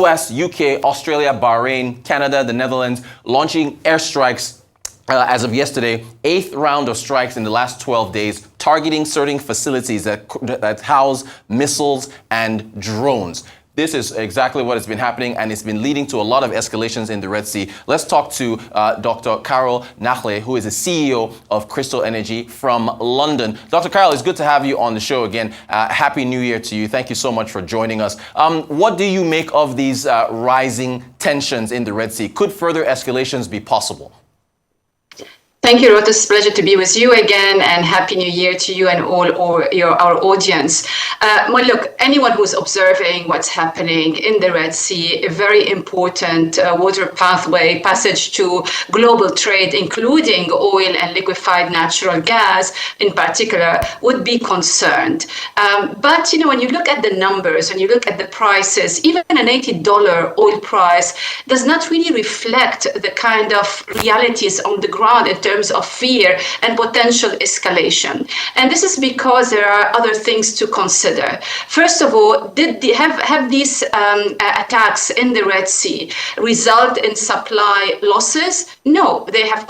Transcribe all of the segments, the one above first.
US, UK, Australia, Bahrain, Canada, the Netherlands launching airstrikes as of yesterday, 8th round of strikes in the last 12 days, targeting certain facilities that house missiles and drones. This is exactly what has been happening, and it's been leading to a lot of escalations in the Red Sea. Let's talk to Dr. Carole Nakhle, who is the CEO of Crystol Energy from London. Dr. Carole, it's good to have you on the show again. Happy New Year to you. Thank you so much for joining us. What do you make of these rising tensions in the Red Sea? Could further escalations be possible? Thank you, Rod. It's a pleasure to be with you again, and Happy New Year to you and our audience. Well, look, anyone who's observing what's happening in the Red Sea, a very important water pathway, passage to global trade, including oil and liquefied natural gas in particular, would be concerned. But, when you look at the numbers, when you look at the prices, even an $80 oil price does not really reflect the kind of realities on the ground in terms of fear and potential escalation. And this is because there are other things to consider. First of all, have these attacks in the Red Sea result in supply losses? No, they have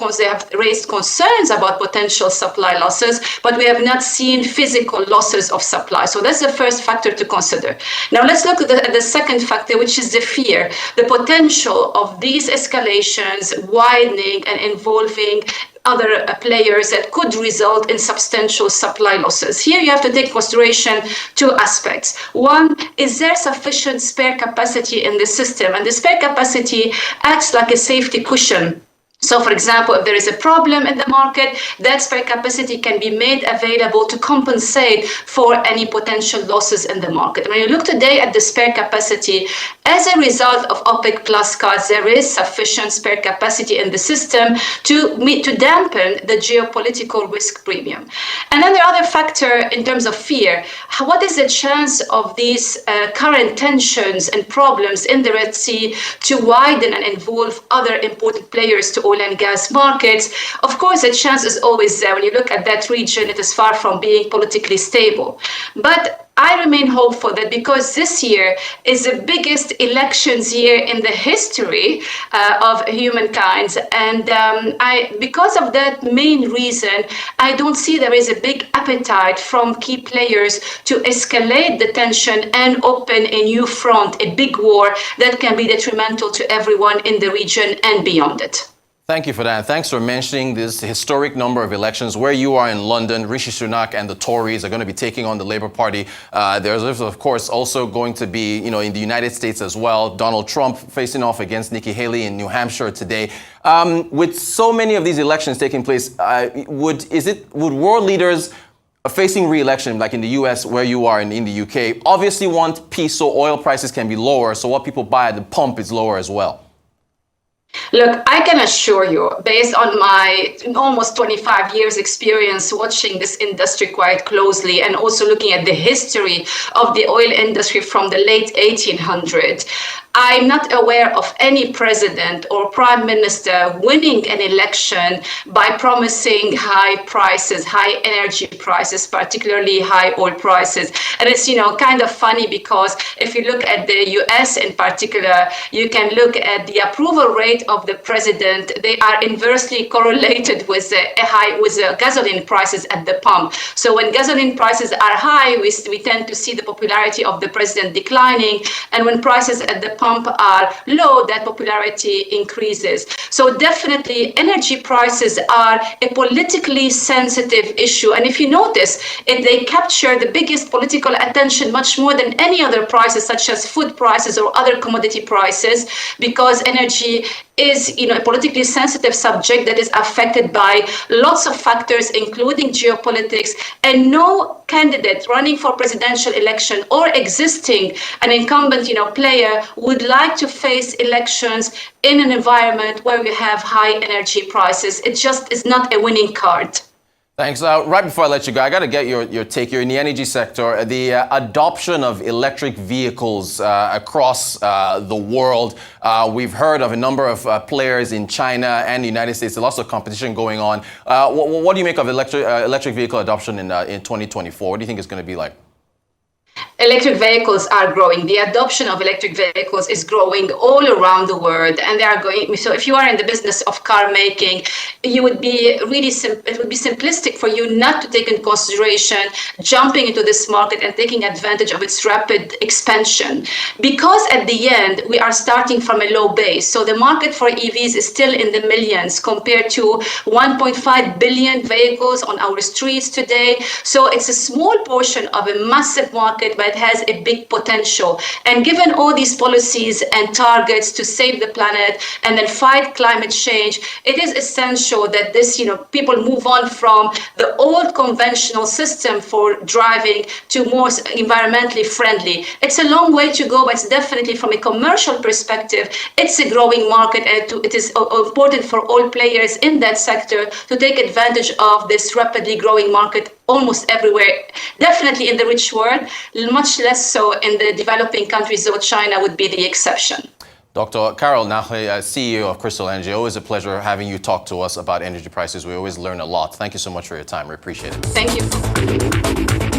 raised concerns about potential supply losses, but we have not seen physical losses of supply. So that's the first factor to consider. Now let's look at the second factor, which is the fear, the potential of these escalations widening and involving other players that could result in substantial supply losses. Here you have to take consideration two aspects. One, is there sufficient spare capacity in the system? And the spare capacity acts like a safety cushion. So, for example, if there is a problem in the market, that spare capacity can be made available to compensate for any potential losses in the market. When you look today at the spare capacity, as a result of OPEC plus cuts, there is sufficient spare capacity in the system to dampen the geopolitical risk premium. And then the other factor in terms of fear, what is the chance of these current tensions and problems in the Red Sea to widen and involve other important players to oil and gas markets? Of course, the chance is always there. When you look at that region, it is far from being politically stable. But I remain hopeful that because this year is the biggest elections year in the history of humankind, and because of that main reason, I don't see there is a big appetite from key players to escalate the tension and open a new front, a big war that can be detrimental to everyone in the region and beyond it. Thank you for that. Thanks for mentioning this historic number of elections. Where you are in London, Rishi Sunak and the Tories are going to be taking on the Labour Party. There's, of course, also going to be, in the United States as well, Donald Trump facing off against Nikki Haley in New Hampshire today. With so many of these elections taking place, would world leaders facing re-election, like in the US, where you are in the UK, obviously want peace so oil prices can be lower, so what people buy at the pump is lower as well? Look, I can assure you, based on my almost 25 years experience watching this industry quite closely and also looking at the history of the oil industry from the late 1800s, I'm not aware of any president or prime minister winning an election by promising high prices, high energy prices, particularly high oil prices. And it's, kind of funny because if you look at the US in particular, you can look at the approval rate of the president. They are inversely correlated with the gasoline prices at the pump. So when gasoline prices are high, we tend to see the popularity of the president declining. And when prices at the pump are low, that popularity increases. So definitely energy prices are a politically sensitive issue. And if you notice, they capture the biggest political attention much more than any other prices, such as food prices or other commodity prices, because energy is a politically sensitive subject that is affected by lots of factors, including geopolitics, and no candidate running for presidential election or existing an incumbent player would like to face elections in an environment where we have high energy prices. It just is not a winning card. Thanks. Right before I let you go, I got to get your take here in the energy sector. The adoption of electric vehicles across the world. We've heard of a number of players in China and the United States. There's lots of competition going on. What do you make of electric vehicle adoption in 2024? What do you think it's going to be like? electric vehicles are growing. The adoption of electric vehicles is growing all around the world, and they are going. So if you are in the business of car making, you would be really it would be simplistic for you not to take in consideration jumping into this market and taking advantage of its rapid expansion, because at the end we are starting from a low base. So the market for EVs is still in the millions compared to 1.5 billion vehicles on our streets today. So it's a small portion of a massive market, but it has a big potential. And given all these policies and targets to save the planet and then fight climate change, it is essential that this, people move on from the old conventional system for driving to more environmentally friendly. It's a long way to go, but it's definitely from a commercial perspective, it's a growing market, and it is important for all players in that sector to take advantage of this rapidly growing market almost everywhere. Definitely in the rich world, much less so in the developing countries, though China would be the exception. Dr. Carole Nakhle, CEO of Crystol Energy, always a pleasure having you talk to us about energy prices. We always learn a lot. Thank you so much for your time. We appreciate it. Thank you.